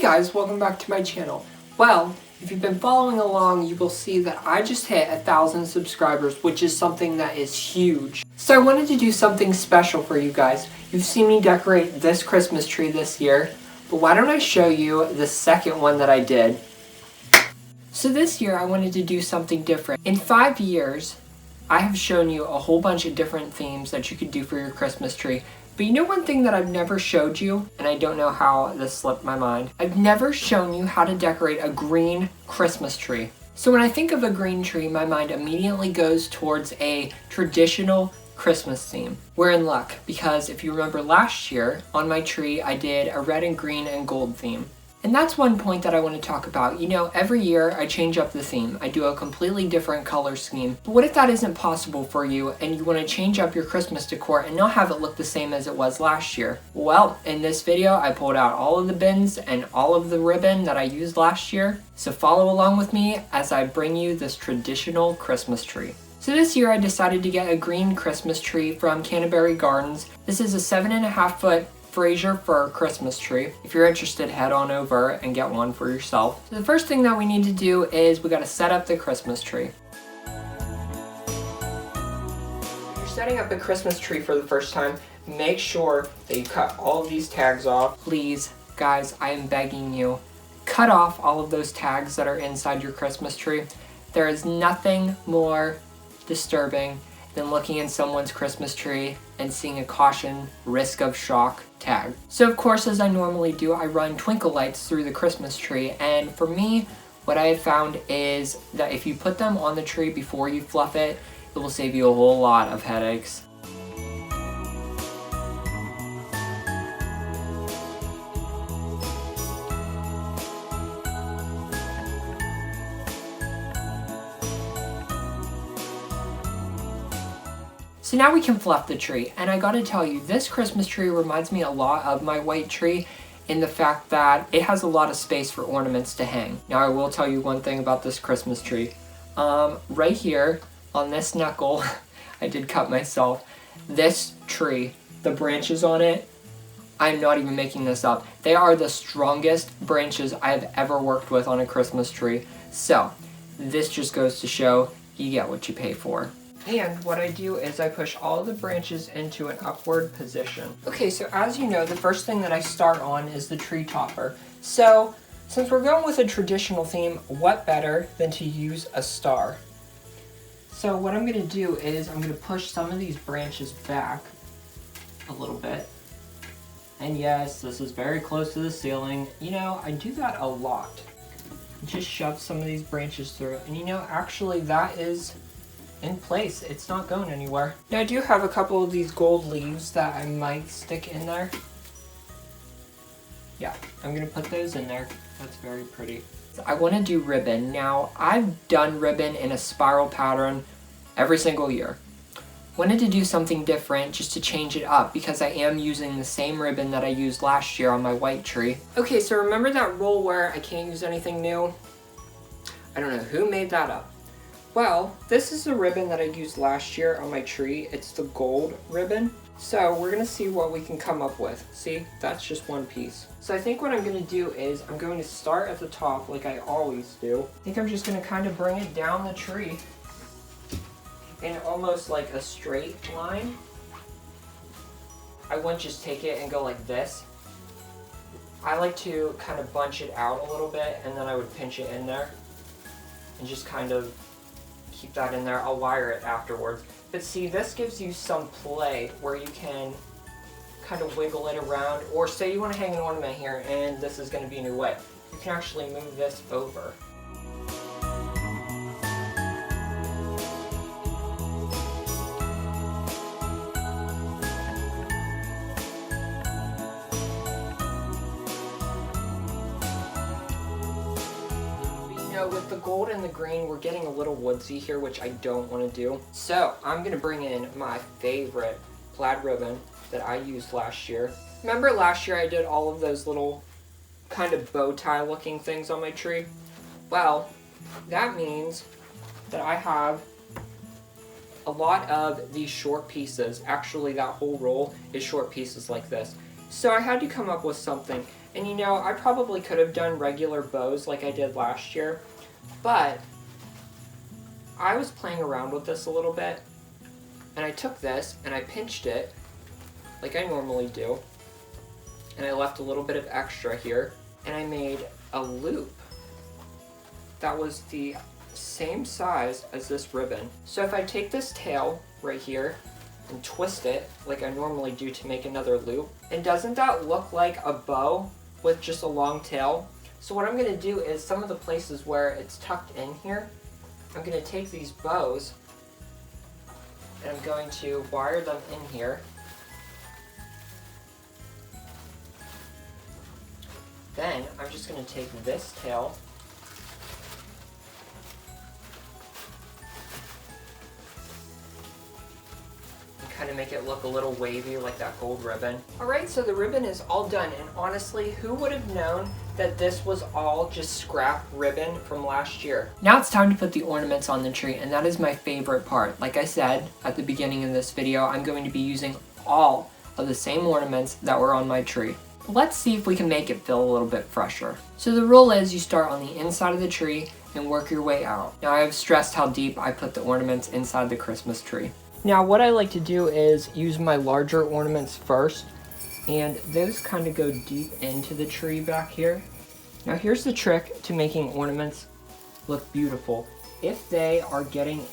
guys, welcome back to my channel. Well, if you've been following along, you will see that I just hit 1,000 subscribers, which is something that is huge. So I wanted to do something special for you guys. You've seen me decorate this Christmas tree this year, but why don't I show you the second one that I did. So this year I wanted to do something different. In 5 years, I have shown you a whole bunch of different themes that you could do for your Christmas tree. But you know one thing that I've never showed you, and I don't know how this slipped my mind. I've never shown you how to decorate a green Christmas tree. So when I think of a green tree, my mind immediately goes towards a traditional Christmas theme. We're in luck, because if you remember last year, on my tree I did a red and green and gold theme. And that's one point that I want to talk about. You know, every year I change up the theme. I do a completely different color scheme. But what if that isn't possible for you and you want to change up your Christmas decor and not have it look the same as it was last year? Well, in this video I pulled out all of the bins and all of the ribbon that I used last year. So follow along with me as I bring you this traditional Christmas tree. So this year I decided to get a green Christmas tree from Canterbury Gardens. This is a 7.5 foot Fraser fir Christmas tree. If you're interested, head on over and get one for yourself. So the first thing that we need to do is we got to set up the Christmas tree. If you're setting up a Christmas tree for the first time, make sure that you cut all of these tags off. Please, guys, I am begging you, cut off all of those tags that are inside your Christmas tree. There is nothing more disturbing than looking in someone's Christmas tree and seeing a caution, risk of shock tag. So of course, as I normally do, I run twinkle lights through the Christmas tree, and for me, what I have found is that if you put them on the tree before you fluff it, it will save you a whole lot of headaches. So now we can fluff the tree, and I gotta tell you, this Christmas tree reminds me a lot of my white tree in the fact that it has a lot of space for ornaments to hang. Now I will tell you one thing about this Christmas tree. Right here on this knuckle, I did cut myself, this tree, the branches on it, I'm not even making this up. They are the strongest branches I have ever worked with on a Christmas tree. So this just goes to show you get what you pay for. And what I do is I push all of the branches into an upward position. Okay, so as you know, the first thing that I start on is the tree topper. So since we're going with a traditional theme, what better than to use a star? So what I'm gonna do is I'm gonna push some of these branches back a little bit. And yes, this is very close to the ceiling. You know, I do that a lot. Just shove some of these branches through. And you know, actually that is in place. It's not going anywhere. Now I do have a couple of these gold leaves that I might stick in there. Yeah, I'm gonna put those in there. That's very pretty. I want to do ribbon. Now I've done ribbon in a spiral pattern every single year. Wanted to do something different just to change it up because I am using the same ribbon that I used last year on my white tree. Okay, so remember that rule where I can't use anything new? I don't know who made that up. Well, this is the ribbon that I used last year on my tree. It's the gold ribbon. So we're gonna see what we can come up with. See, that's just one piece. So I think what I'm gonna do is I'm going to start at the top like I always do. I think I'm just gonna kind of bring it down the tree in almost like a straight line. I wouldn't just take it and go like this. I like to kind of bunch it out a little bit, and then I would pinch it in there and just kind of keep that in there. I'll wire it afterwards. But see, this gives you some play where you can kind of wiggle it around, or say you want to hang an ornament here and this is going to be in your way. You can actually move this over. With the gold and the green, we're getting a little woodsy here, which I don't want to do. So I'm going to bring in my favorite plaid ribbon that I used last year. Remember last year I did all of those little kind of bow tie looking things on my tree? Well, that means that I have a lot of these short pieces. Actually, that whole roll is short pieces like this. So I had to come up with something. And you know, I probably could have done regular bows like I did last year, but I was playing around with this a little bit, and I took this and I pinched it like I normally do, and I left a little bit of extra here, and I made a loop that was the same size as this ribbon. So if I take this tail right here and twist it like I normally do to make another loop, and doesn't that look like a bow with just a long tail? So what I'm going to do is some of the places where it's tucked in here, I'm going to take these bows and I'm going to wire them in here. Then I'm just going to take this tail and kind of make it look a little wavy like that gold ribbon. Alright, so the ribbon is all done, and honestly, who would have known that this was all just scrap ribbon from last year? Now it's time to put the ornaments on the tree, and that is my favorite part. Like I said at the beginning of this video, I'm going to be using all of the same ornaments that were on my tree. Let's see if we can make it feel a little bit fresher. So the rule is you start on the inside of the tree and work your way out. Now I have stressed how deep I put the ornaments inside the Christmas tree. Now what I like to do is use my larger ornaments first, and those kind of go deep into the tree back here. Now here's the trick to making ornaments look beautiful. If they are getting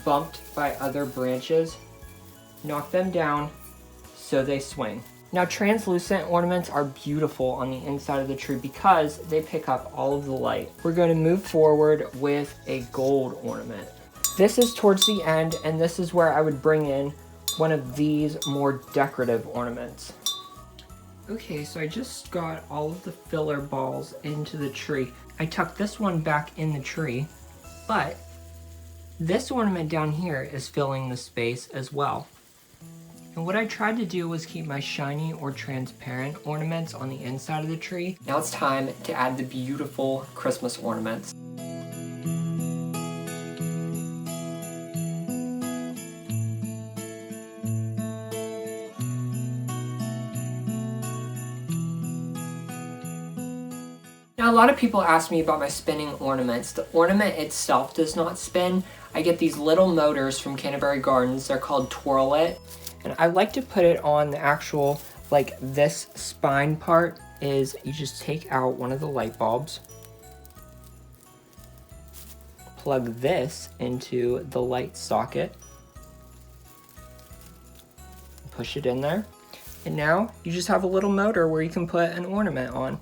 bumped by other branches, knock them down so they swing. Now translucent ornaments are beautiful on the inside of the tree because they pick up all of the light. We're going to move forward with a gold ornament. This is towards the end, and this is where I would bring in one of these more decorative ornaments. Okay, so I just got all of the filler balls into the tree. I tucked this one back in the tree, but this ornament down here is filling the space as well. And what I tried to do was keep my shiny or transparent ornaments on the inside of the tree. Now it's time to add the beautiful Christmas ornaments. Now a lot of people ask me about my spinning ornaments. The ornament itself does not spin. I get these little motors from Canterbury Gardens. They're called Twirl It. And I like to put it on the actual, like this spine part is you just take out one of the light bulbs, plug this into the light socket, push it in there, and now you just have a little motor where you can put an ornament on.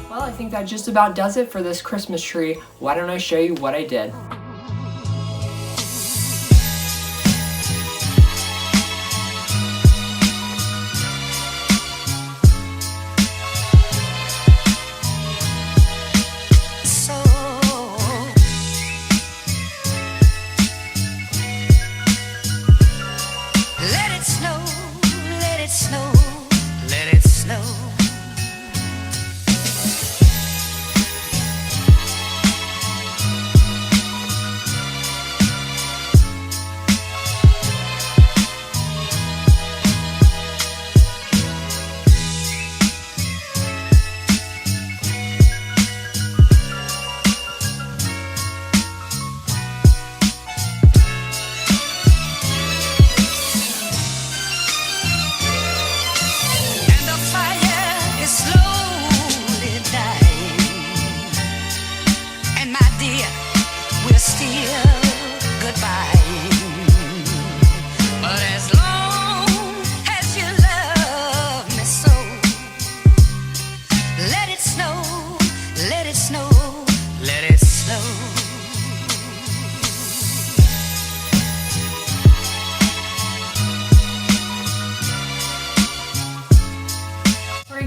Well, I think that just about does it for this Christmas tree. Why don't I show you what I did?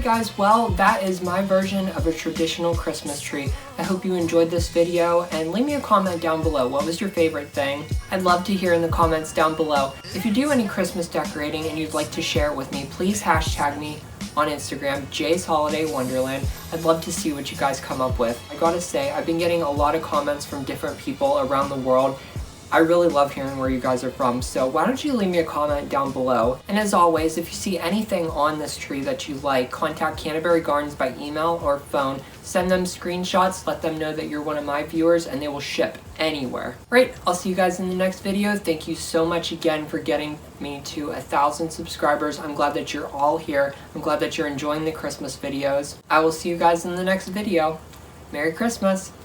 Guys, well, that is my version of a traditional Christmas tree. I hope you enjoyed this video, and leave me a comment down below. What was your favorite thing? I'd love to hear in the comments down below. If you do any Christmas decorating and you'd like to share it with me, please hashtag me on Instagram, Jay's Holiday Wonderland. I'd love to see what you guys come up with. I gotta say, I've been getting a lot of comments from different people around the world. I really love hearing where you guys are from, so why don't you leave me a comment down below. And as always, if you see anything on this tree that you like, contact Canterbury Gardens by email or phone. Send them screenshots, let them know that you're one of my viewers, and they will ship anywhere. Right, I'll see you guys in the next video. Thank you so much again for getting me to 1,000 subscribers. I'm glad that you're all here. I'm glad that you're enjoying the Christmas videos. I will see you guys in the next video. Merry Christmas!